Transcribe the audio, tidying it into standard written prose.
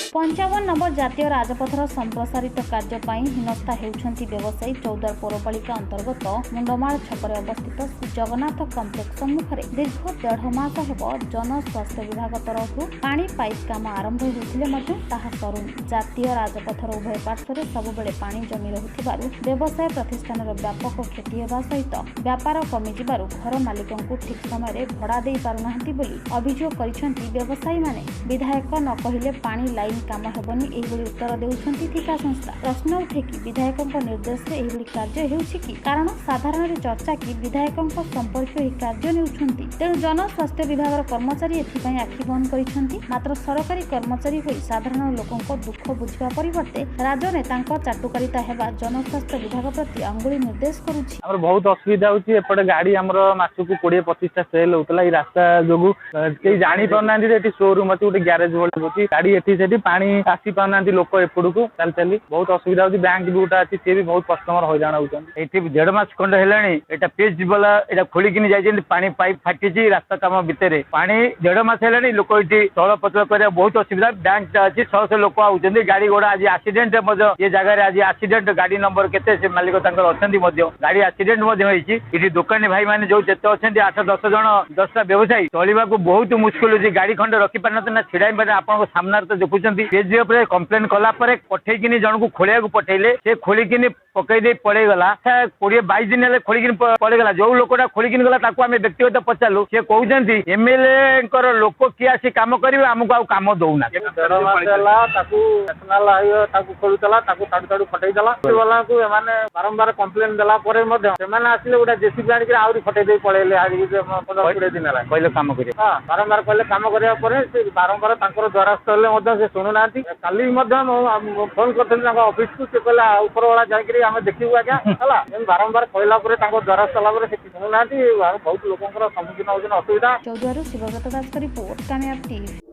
55 number जातीय राजपथर संप्रसारित कार्य हिनस्था होउछंती व्यवसायी चौद्वार पौरपालिका अंतर्गत मुंडमाल छकरे अवस्थित श्री जगन्नाथ कम्प्लेक्स सम्मुखरे दीर्घ 1.5 मास हेब जनस्वास्थ्य विभाग तरफ पानी पाइप काम आरंभ होता सरुन जातीय राजपथर उभय पार्श्वर सबुबले पानी जमी रहुथिबारु व्यवसाय प्रतिष्ठान व्यापक क्षति हेबा सहित व्यापार कमिजिबारु घर मालिकों ठीक समय भड़ा दे पारुनाहांती बोली अभियोग करिसेंती व्यवसायी माने। विधायक न कहिले पानी लाइन काम हेबनी एहिबोली उत्तर देउछंती ठिका संस्था। प्रश्न उठे कि विधायकक निर्देश रे एहिबोली कार्य हेउछि कि कारण साधारण चर्चा कि विधायकक संपर्क एही कार्य नेउछंती तेणु जनस्वास्थ्य विभाग कर्मचारी एथिपई आखि बंद करिसेंती। मात्र सरकारी कर्मचारी होई साधारण लोकंक दुख बुझिबा परिवर्ते राजनेतांक चाटुकारिता हेबा जनस्वास्थ्य विभाग प्रति अंगुली निर्देश करूछि। हमर बहुत असुविधा होछि। एपटे गाड़ी हमर मासुकु 20-25 टा सेल होतला। ई रास्ता जोगु के जानि परनांती एठी शोरूम अछि उटे गैरेज बोल होछि गाड़ी एठी सेठी पानी आसी परनांती लोक एपडुकु चल चली बहुत असुविधा होछि। बैंक भी उटा अछि से भी बहुत कस्टमर हैरान होछन। एठी 1.5 मास खंड हेलाणी एटा पेज वाला एटा खोली किनि जाइछन पानी पाइप फाटिछि रास्ता काम भितरे पानी 1.5 मास हेलाणी लोक एठी तळ पत्र करे बहुत असुविधा। बैंक अछि 600 लोक आउछन गाड़ी घोड़ा आज एक्सीडेंट मध्य ये जगह रे आज एक्सीडेंट गाड़ी नंबर केते से मालिक तांकर अछंती मध्य गाड़ी एक्सीडेंट मध्य होईछि। इठी दुकानी भाई माने जो जते अछंती 8-10 जण 10टा व्यवसायी चलिबा को बहुत मुश्किल होछि। गाड़ी खंड रखि पारनत ना छिडाई पारे आपन सामने तो देखुछंती पेज ऊपर कंप्लेन कला परे पठै किनी जण को खोलिया को पठैले से खोली किनी पकई दे पड़े गला 20-22 दिन ले खोली किनी पड़े गला। जो लोकटा खोली किनी गला ताको हमें व्यक्तिगत पचालु से कहउछंती एमएलए कर लोक की आसी काम करिवे हमको आ काम दउना। 1.5 मास होला ताको नेशनल हाईवे ताको खोलुतला ताको ताडू ताडू फटै दला वाला को माने बारंबार कंप्लेन देला परे मध्य सेमाने आसिले गोटा जेसीबी आनी के आउरी फटै दे पळेले आजि 15-20 दिन होला कहले काम करिवे। हां बारंबार कहले काम करिया परे से बारंबार तांकर द्वारस्थ हेले मध्य से सुनुनांती। काली मध्य फोन करथि तांका ऑफिस को से कहला ऊपर वाला जाई आमे देखिबु आज्ञा हला बारंबार कहला परे तांको द्वारस्थ होला परे से सुनुनांती बहुत लोकंकर सम्मुखीन होजन असुविधा। चौद्वार शिवव्रत दास का रिपोर्ट कामयाब टीवी।